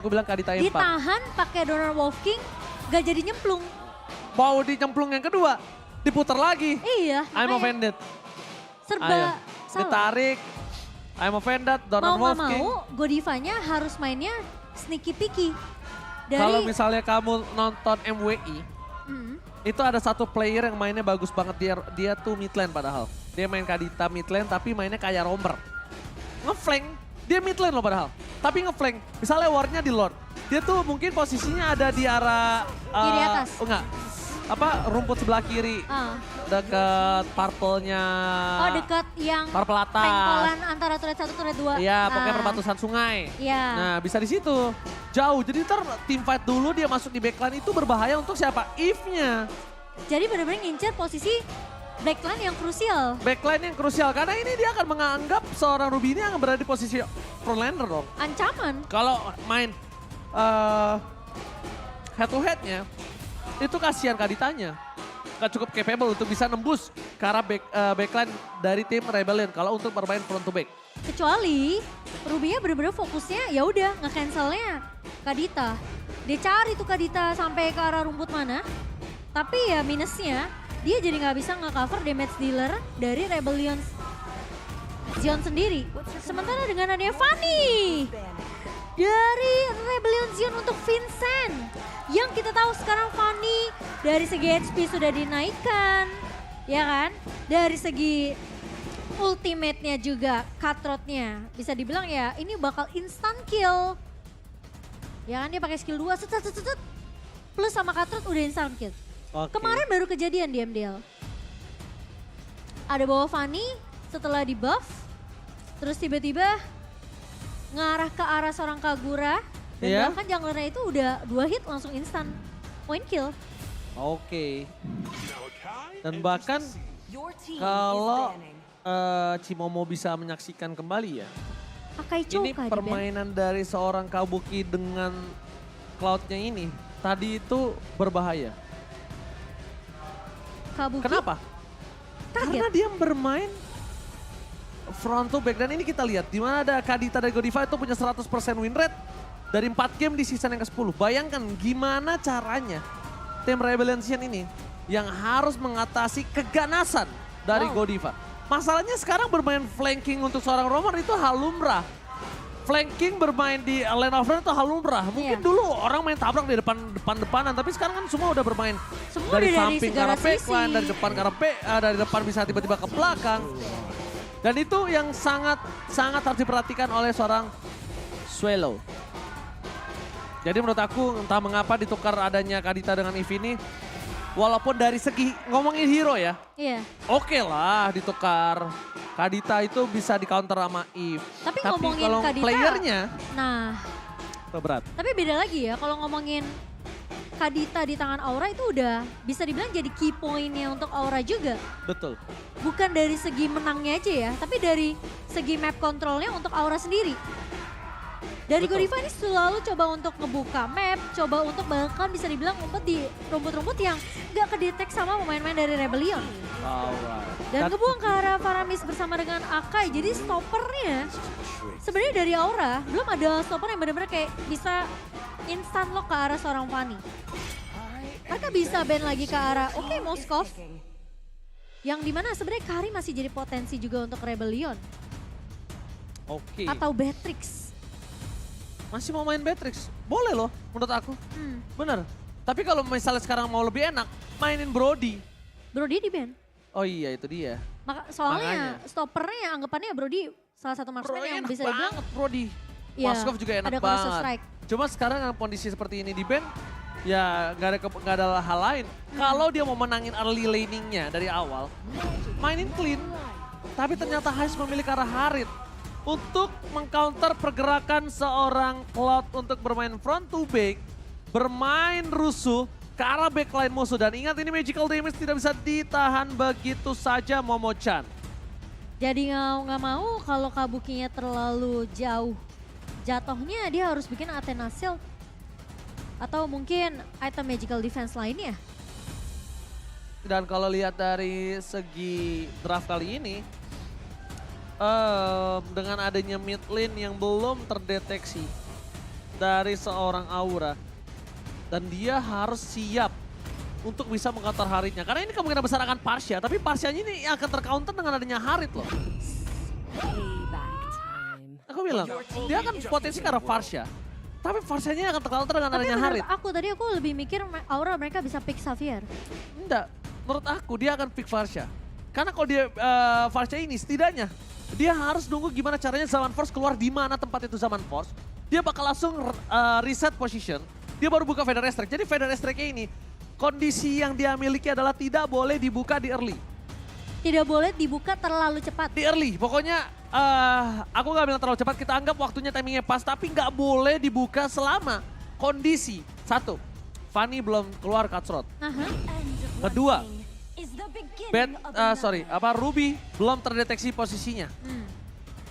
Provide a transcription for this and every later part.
Gue bilang Kadita yang 4. Ditahan pakai Donor Wolf King, gak jadi nyemplung. Mau di nyemplung yang kedua, diputar lagi. Iya. I'm makanya offended. Serba Ayo, salah. ditarik. I'm offended, Mau Donald gak Wolf King. mau, Godivanya harus mainnya sneaky picky. Dari, Kalau misalnya kamu nonton MWI, Mm, itu ada satu player yang mainnya bagus banget. Dia tuh mid lane padahal. Dia main Kadita mid lane tapi mainnya kayak roamer. Ngeflank, dia mid lane loh padahal. Tapi ngeflank, misalnya wardnya di Lord. Dia tuh mungkin posisinya ada di arah... Kiri atas. Oh enggak, rumput sebelah kiri. ah. Deket purple-nya. Oh dekat yang Purple atas. pengkolan antara turret 1 turret 2. Iya, pokoknya perbatasan sungai. Iya. Nah, bisa di situ. Jauh, jadi ntar team fight dulu dia masuk di backline itu berbahaya untuk siapa? If-nya. Jadi benar-benar ngincer posisi backline yang krusial. Backline yang krusial, karena ini dia akan menganggap seorang Ruby ini akan berada di posisi frontlaner dong. Ancaman. Kalau main head to headnya, itu kasihan Kaditanya. Gak cukup capable untuk bisa nembus ke arah backline dari tim Rebellion kalau untuk bermain front to back. Kecuali Ruby-nya benar-benar fokusnya ya udah nge-cancelnya Kadita. Dia cari tuh Kadita sampai ke arah rumput mana. Tapi ya minusnya dia jadi nggak bisa nge-cover damage dealer dari Rebellion Zion sendiri. Sementara dengan adanya Fanny dari Rebellion Zion untuk Vincent. Yang kita tahu sekarang Fanny dari segi HP sudah dinaikkan. Ya kan? Dari segi ultimate-nya juga, cutthroat-nya. Bisa dibilang ya ini bakal instant kill. Ya kan dia pakai skill 2, set, set, set, set. Plus sama cutthroat udah instant kill. Oke. Kemarin baru kejadian di MDL. Ada bawa Fanny setelah di buff. Terus tiba-tiba ngarah ke arah seorang Kagura. Dan Iya. bahkan junglernya itu udah 2 hit langsung instant point kill. Oke. Dan bahkan kalau Cimomo bisa menyaksikan kembali ya. Pakai Ini Choka di band. permainan dari seorang Kabuki dengan Cloud-nya ini. Tadi itu berbahaya. Kabuki Kenapa? kaget. Karena dia bermain front to back. Dan ini kita lihat, di mana ada Kadita dari Godiva itu punya 100% win rate dari 4 game di season yang ke-10. Bayangkan gimana caranya tim Rebellion ini yang harus mengatasi keganasan dari Wow. Godiva. Masalahnya sekarang bermain flanking untuk seorang roamer itu hal lumrah. Flanking bermain di lane of range itu hal lumrah. Mungkin Iya. dulu orang main tabrak di depan-depanan, tapi sekarang kan semua udah bermain Semua dari udah dari samping ke segala arah backline, sisi. dari depan ke arah dari depan bisa tiba-tiba ke belakang. Dan itu yang sangat harus diperhatikan oleh seorang Swallow. Jadi menurut aku entah mengapa ditukar adanya Kadita dengan Eve ini. Walaupun dari segi ngomongin hero ya, Iya. oke lah ditukar. Kadita itu bisa di counter sama Eve. Tapi ngomongin kalau Kadita, playernya Nah, berat. tapi beda lagi ya kalau ngomongin Kadita di tangan Aura itu udah bisa dibilang jadi key point-nya untuk Aura juga. Betul. Bukan dari segi menangnya aja ya, tapi dari segi map controlnya untuk Aura sendiri. Dari Betul. Godiva ini selalu coba untuk ngebuka map, coba untuk bahkan bisa dibilang ngumpet di rumput-rumput yang gak kedetek sama pemain-pemain dari Rebellion. Alright. Dan ngebuang ke arah Faramis bersama dengan Akai, jadi stoppernya sebenarnya dari Aura belum ada stopper yang benar-benar kayak bisa instant lock ke arah seorang Fanny. Mereka bisa ban lagi ke arah, oke Moskov. Yang dimana sebenarnya Kari masih jadi potensi juga untuk Rebellion. Oke. Atau Beatrix. Masih mau main Beatrix? Boleh loh menurut aku. Hmm. Bener. Tapi kalau misalnya sekarang mau lebih enak, mainin Brody. Brody di ban. Oh iya itu dia. Soalnya Makanya. stoppernya anggapannya Brody salah satu marksman yang enak bisa dibilang. banget Brody. Iya, Moskov juga enak ada Colossus banget. Strike. Cuma sekarang dengan kondisi seperti ini di band, ya nggak ada hal lain. Kalau dia mau menangin early laningnya dari awal, mainin clean. Tapi ternyata Hais memilih ke arah Harit untuk mengcounter pergerakan seorang Cloud untuk bermain front to back, bermain rusuh ke arah backline musuh. Dan ingat ini magical damage tidak bisa ditahan begitu saja Momo-chan. Jadi nggak mau kalau Kabukinya terlalu jauh jatuhnya dia harus bikin Athena Shield. Atau mungkin item magical defense lainnya. Dan kalau lihat dari segi draft kali ini, dengan adanya mid lane yang belum terdeteksi, dari seorang Aura. Dan dia harus siap untuk bisa mengcounter Haritnya. Karena ini kemungkinan besar akan Parsha, tapi Parshanya ini akan tercounter dengan adanya Harit loh. Aku bilang, dia akan potensi karena Parsha. Tapi Parshanya akan tercounter dengan adanya Harit. Aku lebih mikir Aura mereka bisa pick Xavier. Enggak, menurut aku dia akan pick Parsha. Karena kalau dia Parsha ini setidaknya dia harus nunggu gimana caranya Zaman Force keluar di mana tempat itu Zaman Force. Dia bakal langsung reset position. Dia baru buka Feather Strike. Jadi Feather Strike-nya ini kondisi yang dia miliki adalah tidak boleh dibuka di early. Tidak boleh dibuka terlalu cepat. Di early, pokoknya aku nggak bilang terlalu cepat. Kita anggap waktunya timingnya pas, tapi nggak boleh dibuka selama kondisi. Satu, Fanny belum keluar Cutthroat. Kedua, Ruby belum terdeteksi posisinya.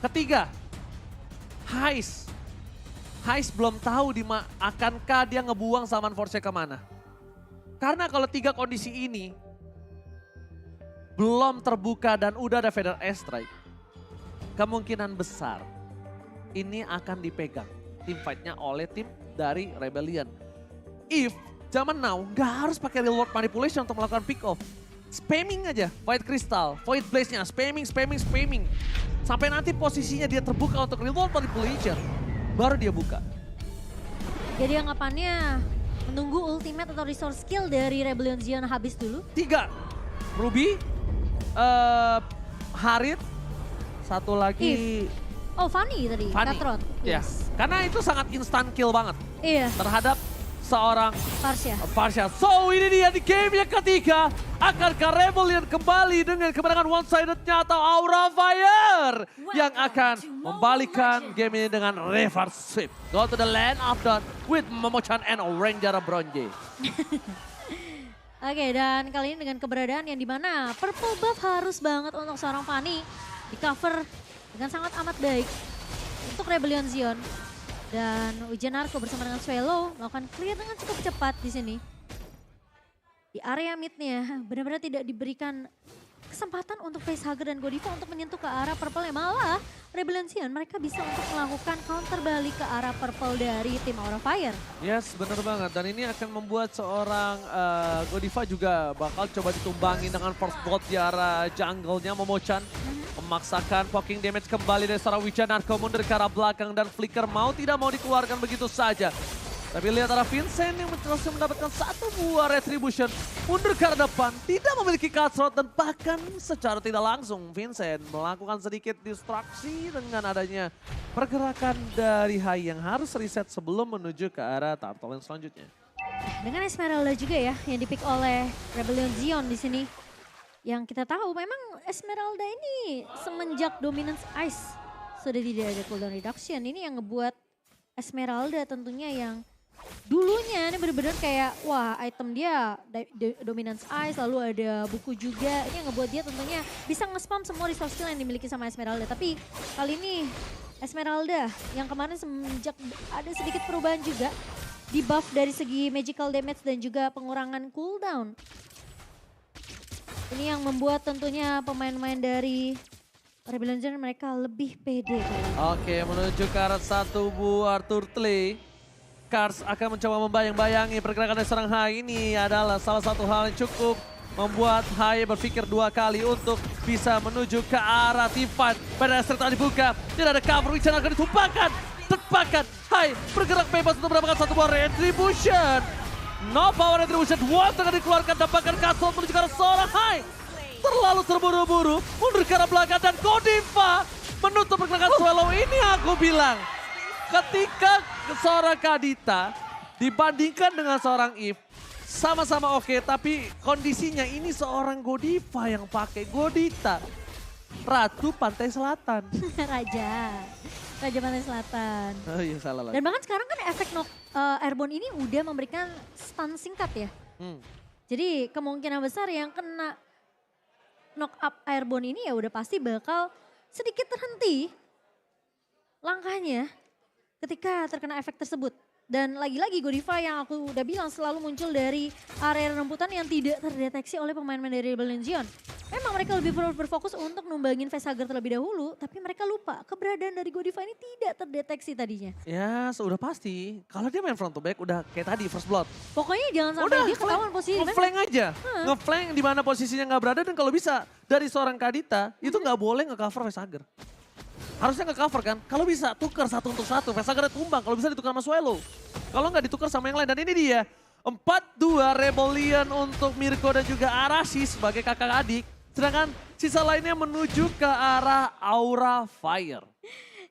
Ketiga, Heist belum tahu akankah dia ngebuang Zaman Force-nya kemana. Karena kalau 3 kondisi ini belum terbuka dan udah ada Feather Strike, kemungkinan besar ini akan dipegang tim fight-nya oleh tim dari Rebellion. If zaman now nggak harus pakai real world manipulation untuk melakukan pick off. Spamming aja, Void Crystal, Void Blaze-nya, spamming. Sampai nanti posisinya dia terbuka untuk real world manipulation, baru dia buka. Jadi anggapannya menunggu ultimate atau resource skill dari Rebellion Zion habis dulu. 3, Ruby, Harit, satu lagi Fanny tadi, Cutthroat. Ya, karena itu sangat instant kill banget. Iya. Terhadap seorang Parsha. So ini dia di game yang ketiga. Akankah Rebellion kembali dengan kemenangan one-sided-nya atau Aura Fire yang akan membalikan game ini dengan reverse sweep. Go to the land of dawn with Momo-chan and Ranger Bronze. Oke, dan kali ini dengan keberadaan yang dimana purple buff harus banget untuk seorang Fanny di cover dengan sangat amat baik untuk Rebellion Zion. Dan Ujian Narko bersama dengan Swallow melakukan clear dengan cukup cepat di sini. Di area midnya benar-benar tidak diberikan kesempatan untuk Facehugger dan Godiva untuk menyentuh ke arah purple-nya. Malah Rebellion Zion mereka bisa untuk melakukan counter balik ke arah purple dari tim Aura Fire. Yes, benar banget. Dan ini akan membuat seorang Godiva juga bakal coba ditumbangi dengan first blood di arah jungle-nya Momo-chan. Memaksakan poking damage kembali dari seorang Ujian Narko mundur ke arah belakang dan Flicker mau tidak mau dikeluarkan begitu saja. Tapi lihat arah Vincent yang berhasil mendapatkan 1 buah retribution. Mundur ke arah depan, tidak memiliki Cutthroat dan bahkan secara tidak langsung Vincent melakukan sedikit distraksi dengan adanya pergerakan dari Hai yang harus reset sebelum menuju ke arah tahap yang selanjutnya. Dengan Esmeralda juga ya yang dipick oleh Rebellion Zion di sini. Yang kita tahu memang Esmeralda ini semenjak Dominance Ice sudah tidak ada cooldown reduction. Ini yang ngebuat Esmeralda tentunya yang dulunya ini benar-benar kayak wah item dia Dominance Ice lalu ada buku juga. Ini yang ngebuat dia tentunya bisa nge-spam semua resource skill yang dimiliki sama Esmeralda. Tapi kali ini Esmeralda yang kemarin semenjak ada sedikit perubahan juga. Di buff dari segi magical damage dan juga pengurangan cooldown. Ini yang membuat tentunya pemain-pemain dari Rebellion Zion mereka lebih pede. Oke, menuju ke arah 1 buah turtle. Kars akan mencoba membayang-bayangi pergerakan dari seorang Hai. Ini adalah salah satu hal yang cukup membuat Hai berpikir 2 kali untuk bisa menuju ke arah team fight. Pada saat telah dibuka, tidak ada cover, Ujian akan ditumpahkan. Tepakan, Hai bergerak bebas untuk mendapatkan 1 buah retribution. No power retribution, One tengah dikeluarkan, dapatkan Cutthroat menuju ke arah seorang Hai. Terlalu terburu-buru, mundur ke arah belakang dan Godiva menutup pergerakan Swallow. Ini aku bilang, ketika seorang Kadita dibandingkan dengan seorang Eve, sama-sama oke, tapi kondisinya ini seorang Godiva yang pakai Godita. Ratu Pantai Selatan. Raja Pantai Selatan. Oh iya salah lagi. Dan bahkan sekarang kan efek Airborne ini udah memberikan stun singkat ya. Jadi kemungkinan besar yang kena knock up Airborne ini ya udah pasti bakal sedikit terhenti langkahnya ketika terkena efek tersebut. Dan lagi-lagi Godiva yang aku udah bilang selalu muncul dari area rembutan yang tidak terdeteksi oleh pemain-pemain dari Rebellion Zion. Memang memang mereka lebih berfokus untuk numbangin facehugger terlebih dahulu, tapi mereka lupa keberadaan dari Godiva ini tidak terdeteksi tadinya. Ya, sudah pasti. Kalau dia main front to back udah kayak tadi first blood. Pokoknya jangan sampai dia ketahuan posisi di mana. Nge-flank aja. Nge-flank di mana posisinya nggak berada dan kalau bisa dari seorang Kadita itu nggak boleh nge-cover facehugger. Harusnya nge-cover kan. Kalau bisa tukar satu untuk satu. Facehugger tumbang. Kalau bisa ditukar sama Swallow. Kalau nggak ditukar sama yang lain. Dan ini dia. 4-2 Rebellion untuk Mirko dan juga Arashi sebagai kakak adik. Sedangkan sisa lainnya menuju ke arah Aura Fire.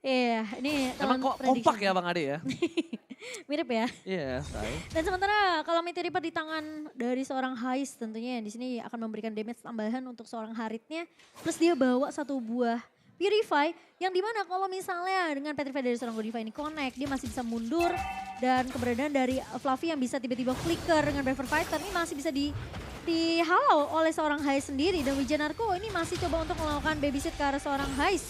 Iya, ini Emang kok kompak ya Bang Ade ya? mirip ya. Iya, say. Dan sementara kalau Meteor Reaper di tangan dari seorang Hais tentunya di sini akan memberikan damage tambahan untuk seorang Haritnya. Plus dia bawa satu buah Purify yang dimana kalau misalnya dengan Petrify dari seorang Godiva ini connect, dia masih bisa mundur dan keberadaan dari Fluffy yang bisa tiba-tiba flicker dengan Braver Fighter ini masih bisa dihalau oleh seorang Hais sendiri. Dan Wijanarko ini masih coba untuk melakukan babysit ke arah seorang Hais.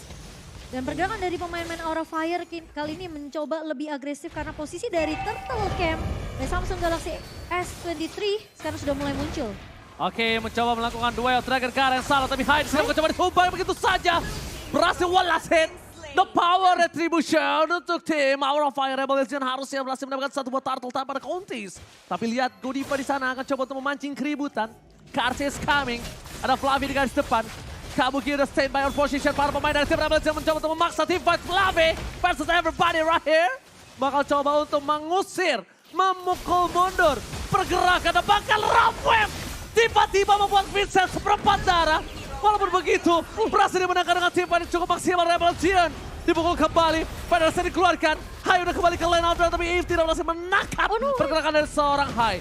Dan pergerakan dari pemain-pemain Aura Fire kali ini mencoba lebih agresif karena posisi dari Turtle Camp dari Samsung Galaxy S23 sekarang sudah mulai muncul. Oke, mencoba melakukan duel Dragon Garen salah tapi Hyde sekarang mencoba ditumbang begitu saja. Berhasil one last hit. The power retribution untuk tim Aura Fire Rebellion harusnya berhasil mendapatkan satu buah turtle tanpa ada counties. Tapi lihat Godiva di sana akan coba untuk memancing keributan. Karsi is coming. Ada Fluffy di garis depan. Kabuki udah stand by on position. Para pemain dari tim Rebellion mencoba untuk memaksa tim fight Fluffy versus everybody right here. Bakal coba untuk mengusir, memukul mundur. Pergerakan dan bakal Ramweb. Tiba-tiba membuat Vincent seperempat darah. Walaupun begitu, berhasil dimenangkan dengan tim fight cukup maksimal Rebellion. Dipukul kembali, Federasi dikeluarkan. Hai udah kembali ke lane out, tapi Eve tidak berhasil menangkap pergerakan dari seorang Hai.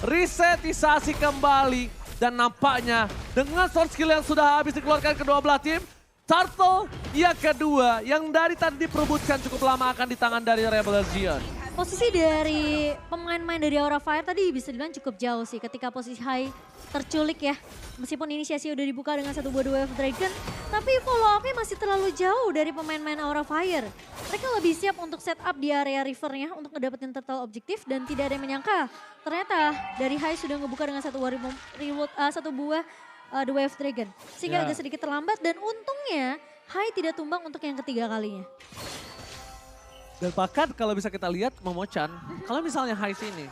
Resetisasi kembali dan nampaknya dengan sword skill yang sudah habis dikeluarkan kedua belah tim, Turtle yang kedua yang dari tadi diperebutkan cukup lama akan di tangan dari Rebellion. Posisi dari pemain-pemain dari Aura Fire tadi bisa dibilang cukup jauh sih ketika posisi Hai terculik ya. Meskipun inisiasi udah dibuka dengan satu buah Wave Dragon, tapi follow up-nya masih terlalu jauh dari pemain-pemain Aura Fire. Mereka lebih siap untuk setup di area rivernya untuk ngedapetin turtle objektif dan tidak ada yang menyangka. Ternyata dari Hai sudah ngebuka dengan satu buah The Wave Dragon. Sehingga agak sedikit terlambat dan untungnya Hai tidak tumbang untuk yang ketiga kalinya. Dan bahkan kalau bisa kita lihat Momochan, kalau misalnya Hais ini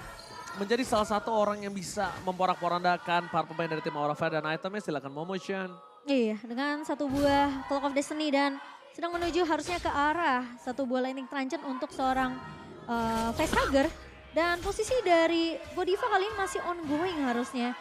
menjadi salah satu orang yang bisa memporak-porandakan para pemain dari tim Aura Fire dan itemnya silakan Momochan. Iya, dengan satu buah Clock of Destiny dan sedang menuju harusnya ke arah satu buah Lightning Truncheon untuk seorang facehugger. Dan posisi dari Godiva kali ini masih ongoing harusnya.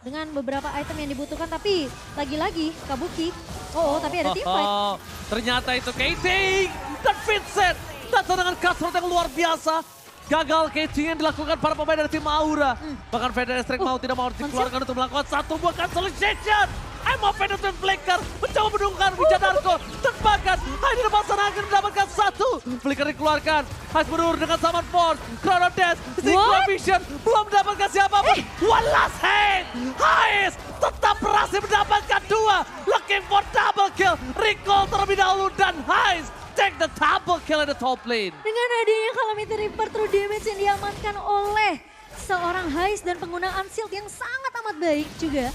Dengan beberapa item yang dibutuhkan tapi lagi-lagi Kabuki. Tapi ada team fight. Ternyata itu Katie dan Vincent. Datang dengan cutthroat yang luar biasa. Gagal catching yang dilakukan para pemain dari tim Aura. Bahkan Federasi mau tidak mau dikeluarkan untuk melakukan satu buah cancellation. I'm a Federasi Flicker mencoba mendungkan Wijanarko. Terbakar. Hai di depan sana akan mendapatkan satu. Flicker dikeluarkan. Hais berdua dengan Summon Force. Chrono Dash. Synchro Vision. Belum mendapatkan siapapun. One last hit. Hais tetap berhasil mendapatkan dua. Looking for double kill. Recall terlebih dahulu dan Hais take the double kill in the top lane. Dengan adanya Calamity Reaper true damage yang diamankan oleh seorang Hais dan penggunaan shield yang sangat amat baik juga.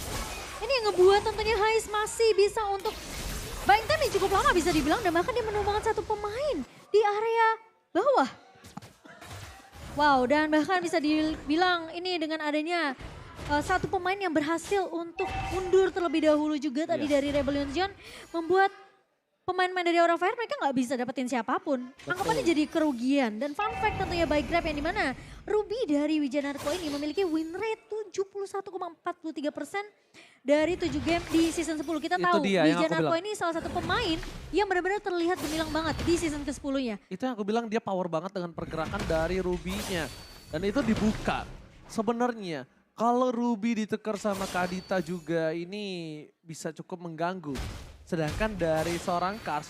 Ini yang ngebuat tentunya Hais masih bisa untuk buying time yang cukup lama bisa dibilang dan bahkan dia menumbangkan satu pemain di area bawah. Wow, dan bahkan bisa dibilang ini dengan adanya satu pemain yang berhasil untuk mundur terlebih dahulu juga tadi dari Rebellion Zone membuat pemain-pemain dari Aura Fire mereka nggak bisa dapetin siapapun. Anggapannya jadi kerugian. Dan fun fact tentunya by Grab yang dimana Ruby dari Wijanarko ini memiliki win rate 71,43% dari 7 game di season 10. Kita tahu Wijanarko ini salah satu pemain yang benar-benar terlihat gemilang banget di season ke-10-nya. Itu yang aku bilang dia power banget dengan pergerakan dari Ruby-nya. Dan itu dibuka. Sebenarnya kalau Ruby ditekar sama Kadita juga ini bisa cukup mengganggu. Sedangkan dari seorang Kars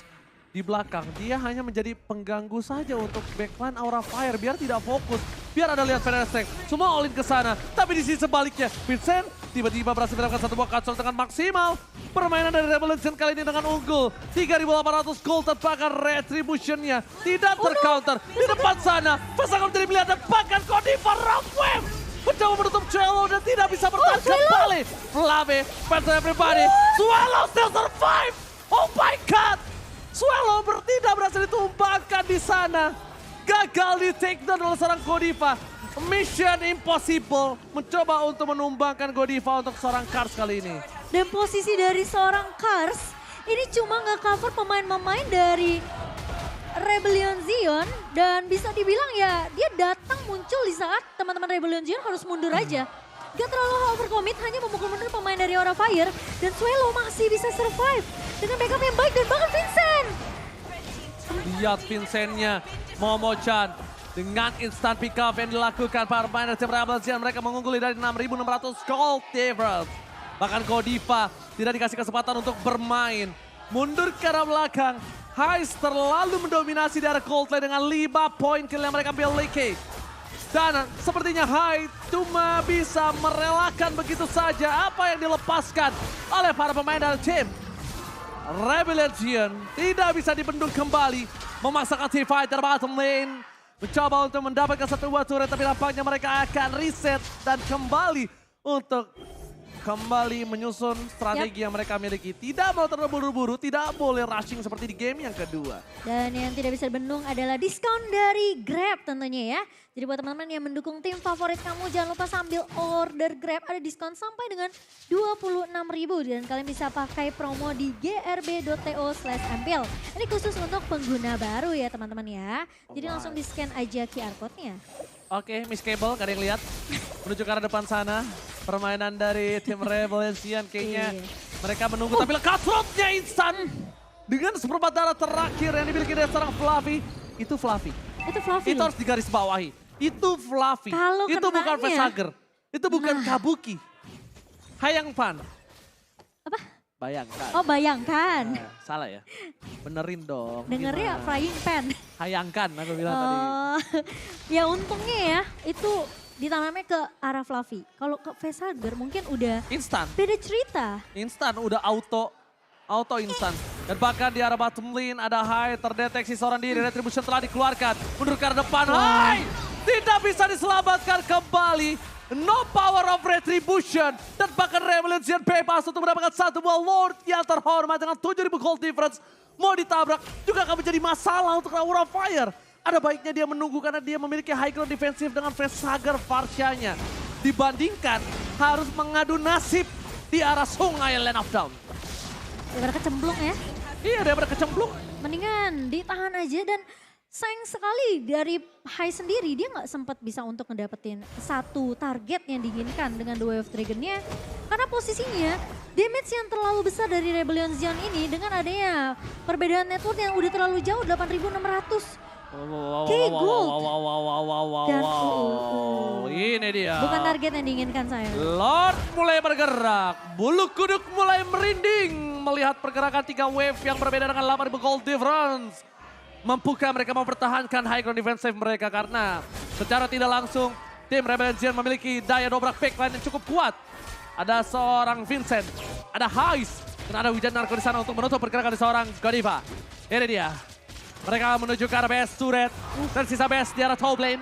di belakang dia hanya menjadi pengganggu saja untuk backline Aura Fire biar tidak fokus. Biar ada lihat Federasi semua all in ke sana. Tapi di sisi sebaliknya Vincent tiba-tiba berhasil mendapatkan satu buah kacau dengan maksimal. Permainan dari Rebellion kali ini dengan unggul. 3.800 gold tanpa retributionnya tidak tercounter. Di depan sana pasangan menjadi melihat dan bahkan Godiva Ramweb mencoba menutup Cello dan tidak bisa bertahan kembali. kembali. Flavi, fans everybody. Swallow still survive. Oh my god. Swallow tidak berhasil ditumbangkan di sana. Gagal di take down oleh seorang Godiva. Mission impossible. Mencoba untuk menumbangkan Godiva untuk seorang Cars kali ini. Dan posisi dari seorang Cars ini cuma nggak cover pemain-pemain dari Rebellion Zion. Dan bisa dibilang ya dia datang muncul di saat teman-teman Rebellion Zion harus mundur aja. Gak terlalu overcommit, hanya memukul mundur pemain dari Aura Fire. Dan Swallow masih bisa survive dengan backup yang baik dan bahkan Vincent. Lihat Vincentnya, Momo-chan. Dengan instant pick up yang dilakukan para pemain dari tim Rebel Zion, mereka mengungguli dari 6.600 gold difference. Bahkan Godiva tidak dikasih kesempatan untuk bermain. Mundur ke arah belakang. Heist terlalu mendominasi dari Coldplay dengan 5 poin kill yang mereka miliki. Dan sepertinya Hyde cuma bisa merelakan begitu saja apa yang dilepaskan oleh para pemain dari tim Rebellion Zion. Tidak bisa dibendung kembali. Memaksakan si fighter bottom lane. Mencoba untuk mendapatkan satu buah turret, tapi nampaknya mereka akan reset dan kembali untuk menyusun strategi yang mereka miliki. Tidak mau terburu-buru, tidak boleh rushing seperti di game yang kedua. Dan yang tidak bisa dibendung adalah diskon dari Grab tentunya ya. Jadi buat teman-teman yang mendukung tim favorit kamu, jangan lupa sambil order Grab ada diskon sampai dengan 26.000. Dan kalian bisa pakai promo di grb.to/ampil. Ini khusus untuk pengguna baru ya teman-teman ya. Jadi langsung di scan aja QR code-nya. Oke, Miss Cable, gak ada yang lihat. Menuju ke arah depan sana. Permainan dari tim Rebellion Zion kayaknya mereka menunggu. Tapi cutthroat-nya instan. Dengan seperempat darah terakhir yang dimiliki dari seorang Fluffy. Itu Fluffy. Itu Fluffy. Itu harus digaris bawahi. Itu Fluffy. Kalau itu bukan kenanya. Facehager. Itu bukan Kabuki. Hayang Pan. Apa? Bayangkan. Oh bayangkan. Nah, salah ya? Benerin dong. Dengernya Gimana? frying pan. Hayangkan aku bilang tadi. Ya untungnya ya itu ditanamnya ke arah Fluffy. Kalau ke Facehager mungkin udah Instan. beda cerita. Instan, udah auto instan. Dan bahkan di arah bottom lane ada Hai terdeteksi seorang diri. Retribution telah dikeluarkan. Mundur ke arah depan. Hai tidak bisa diselamatkan kembali. No power of retribution. Dan bahkan Rebellion Zion bebas untuk mendapatkan satu buah Lord yang terhormat dengan 7.000 gold difference. Mau ditabrak juga akan menjadi masalah untuk Aura Fire. Ada baiknya dia menunggu karena dia memiliki high ground defensif dengan Facehager Farsianya. Dibandingkan harus mengadu nasib di arah sungai Land of Dawn. Daripada kecemplung ya. Iya, daripada kecemplung. Mendingan ditahan aja dan sayang sekali dari Hai sendiri dia nggak sempat bisa untuk ngedapetin satu target yang diinginkan dengan The Way of Dragon-nya. Karena posisinya damage yang terlalu besar dari Rebellion Zion ini dengan adanya perbedaan network yang udah terlalu jauh 8.600. Oke, gold. Dan Ini dia. bukan target yang diinginkan saya. Lord mulai bergerak. Bulu kuduk mulai merinding melihat pergerakan 3 wave yang berbeda dengan 8.000 gold difference. Mampukah mereka mempertahankan high ground defensive mereka karena secara tidak langsung tim Rebellion Zion memiliki daya dobrak backline yang cukup kuat. Ada seorang Vincent, ada Heist, dan ada Hujan Narko di sana untuk menutup pergerakan di seorang Godiva. Ini dia. Mereka menuju ke arah base turret. Tersisa base di arah top lane.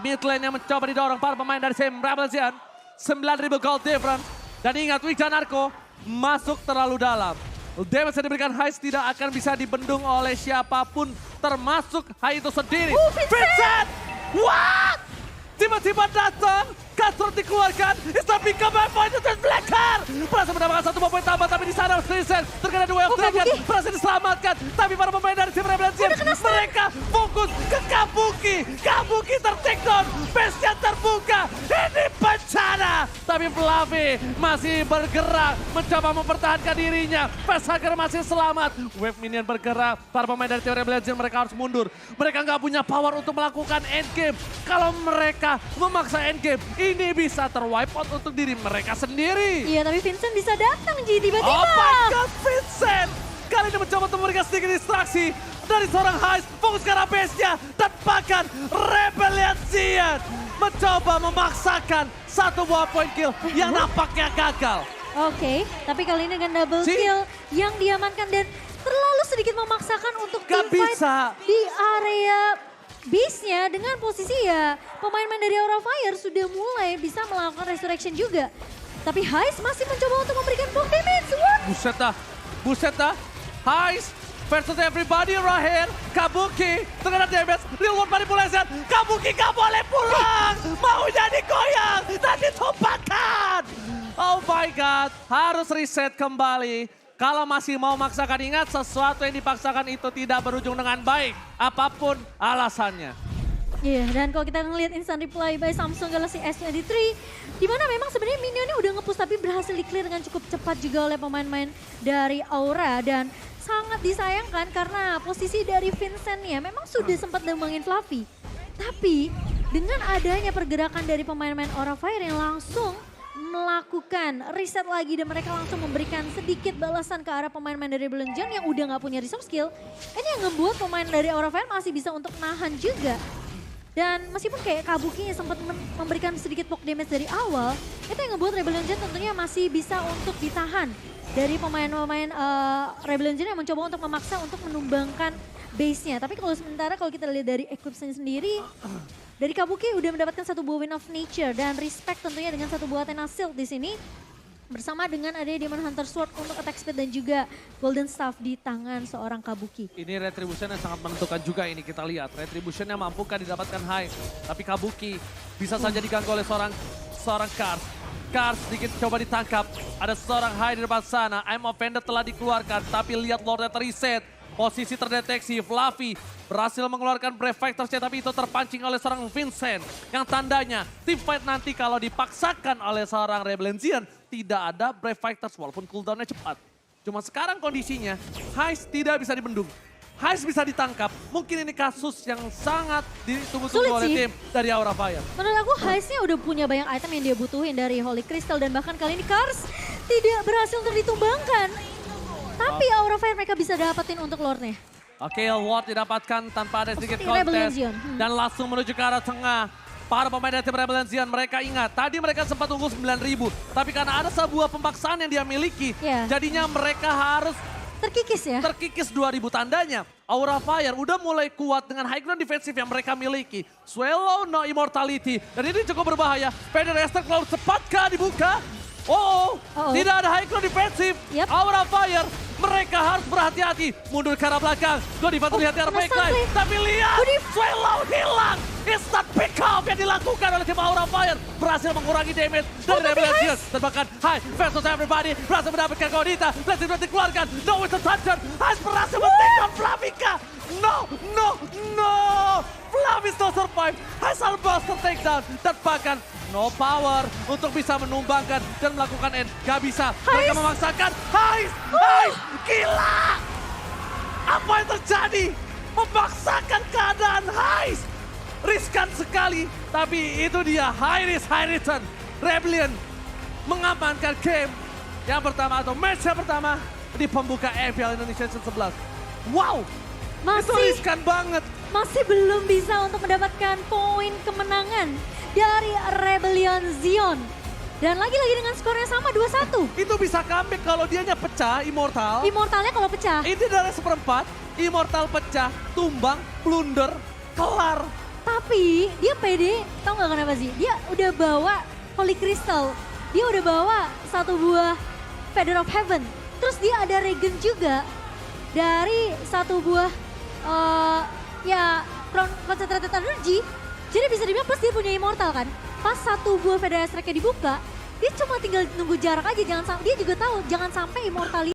Mid lane yang mencoba didorong para pemain dari tim Rebel Zion. 9.000 gold difference. Dan ingat Wicca Narko masuk terlalu dalam. Damage yang diberikan Heist tidak akan bisa dibendung oleh siapapun. Termasuk Hai itu sendiri. Vincent! What? Tiba-tiba datang. Cutthroat dikeluarkan. Instant pick up by point dan Blacker. Berhasil mendapatkan satu poin tambah tapi di sana Vincent terkena dua Dragon. Berhasil diselamatkan. Tapi para pemain dari tim Rebellion Zion mereka fokus ke Kabuki. Kabuki ter-take down. Base-nya terbuka. Ini bencana. Tapi Fluffy masih bergerak. Mencoba mempertahankan dirinya. Facehager masih selamat. Wave minion bergerak. Para pemain dari tim Rebellion Zion mereka harus mundur. Mereka nggak punya power untuk melakukan endgame. Kalau mereka memaksa endgame, ini bisa terwipe out untuk diri mereka sendiri. Iya tapi Vincent bisa datang Ji tiba-tiba. Oh my god Vincent. Kali ini mencoba untuk memberikan sedikit distraksi dari seorang Heist. Fokus ke arah base-nya. Dan bahkan Rebellion Zion mencoba memaksakan satu buah point kill yang nampaknya gagal. Oke, tapi kali ini dengan double kill yang diamankan dan terlalu sedikit memaksakan untuk Gak teamfight bisa. di area base-nya dengan posisi ya pemain-pemain dari Aura Fire sudah mulai bisa melakukan resurrection juga. Tapi Heist masih mencoba untuk memberikan block damage. What? Buset dah. Heist versus everybody right here. Kabuki terkena damage. Real world manipulation. Kabuki gak boleh pulang. Maunya digoyang dan ditumpahkan. Oh my God. Harus reset kembali. Kalau masih mau maksakan, ingat sesuatu yang dipaksakan itu tidak berujung dengan baik. Apapun alasannya. Iya, dan kalau kita ngelihat instant reply by Samsung Galaxy S23, di mana memang sebenarnya minionnya udah nge-push tapi berhasil di-clear dengan cukup cepat juga oleh pemain-pemain dari Aura. Dan sangat disayangkan karena posisi dari Vincent ya memang sudah sempat dembangin Fluffy. Tapi dengan adanya pergerakan dari pemain-pemain Aura Fire yang langsung melakukan reset lagi dan mereka langsung memberikan sedikit balasan ke arah pemain-pemain dari Rebellion yang udah nggak punya resource skill. Ini yang ngebuat pemain dari Aura Fire masih bisa untuk nahan juga. Dan meskipun kayak Kabuki sempat memberikan sedikit poke damage dari awal, itu yang ngebuat Rebellion tentunya masih bisa untuk ditahan dari pemain-pemain Rebellion yang mencoba untuk memaksa untuk menumbangkan base-nya. Tapi kalau sementara kalau kita lihat dari equipment sendiri, dari Kabuki udah mendapatkan satu buah Wind of Nature dan respect tentunya dengan satu buah Athena Shield di sini. Bersama dengan adanya Demon Hunter Sword untuk attack speed dan juga Golden Staff di tangan seorang Kabuki. Ini Retribution yang sangat menentukan juga ini kita lihat. Retribution yang mampukah didapatkan high. Tapi Kabuki bisa saja diganggu oleh seorang Kars. Kars sedikit coba ditangkap. Ada seorang high di depan sana. I'm Offended telah dikeluarkan. Tapi lihat Lordnya terreset. Posisi terdeteksi, Fluffy berhasil mengeluarkan Brave Fighters-nya tapi itu terpancing oleh seorang Vincent. Yang tandanya team fight nanti kalau dipaksakan oleh seorang Rebellion tidak ada Brave Fighters walaupun cooldown-nya cepat. Cuma sekarang kondisinya Heist tidak bisa dibendung. Heist bisa ditangkap. Mungkin ini kasus yang sangat ditunggu-tunggu oleh tim dari Aura Fire. Menurut aku Heist-nya udah punya banyak item yang dia butuhin dari Holy Crystal dan bahkan kali ini Kars tidak berhasil untuk ditumbangkan. Tapi Aura Fire mereka bisa dapetin untuk Lord-nya. Oke, Ward didapatkan tanpa ada sedikit kontes. Dan langsung menuju ke arah tengah. Para pemain dari tim Rebellion mereka ingat, tadi mereka sempat unggul 9.000. Tapi karena ada sebuah pemaksaan yang dia miliki, jadinya mereka harus terkikis ya? Terkikis 2.000 tandanya. Aura Fire udah mulai kuat dengan high ground defensif yang mereka miliki. Swallow no immortality. Dan ini cukup berbahaya. Vader Esther Cloud cepatkah dibuka? Tidak ada high ground defensif. Aura Fire, mereka harus berhati-hati. Mundur ke arah belakang. Godiva terlihat di arah backline. Tapi lihat, Swallow hilang. Instant pick up yang dilakukan oleh tim Aura Fire. Berhasil mengurangi damage dari Rebellion. Dan bahkan High versus everybody. Berhasil mendapatkan Godita. Blessing berhasil dikeluarkan. No Winston Toucher. High berhasil men-take Flavika. No. Flavi still survive. High Buster takedown. Dan bahkan no power untuk bisa menumbangkan dan melakukan end. Gak bisa. Mereka memaksakan. Heist! Gila! Apa yang terjadi? Memaksakan keadaan Heist! Riskan sekali. Tapi itu dia. High risk, high return. Rebellion mengamankan game yang pertama atau match yang pertama di pembuka EPL Indonesia Season 11. Wow! Itu riskan banget. Masih belum bisa untuk mendapatkan poin kemenangan dari Rebellion Zion. Dan lagi-lagi dengan skornya sama 2-1. Itu bisa comeback kalau dianya pecah, Immortal. Immortalnya kalau pecah. Ini dari seperempat, Immortal pecah, tumbang, blunder, kelar. Tapi dia pede, tau gak kenapa sih? Dia udah bawa Holy Crystal. Dia udah bawa satu buah Feather of Heaven. Terus dia ada regen juga dari satu buah Crown Concentrated Energy. Jadi bisa dibilang plus dia punya Immortal kan. Pas satu buah Feather Strike-nya dibuka, dia cuma tinggal nunggu jarak aja. Dia juga tahu jangan sampai Immortal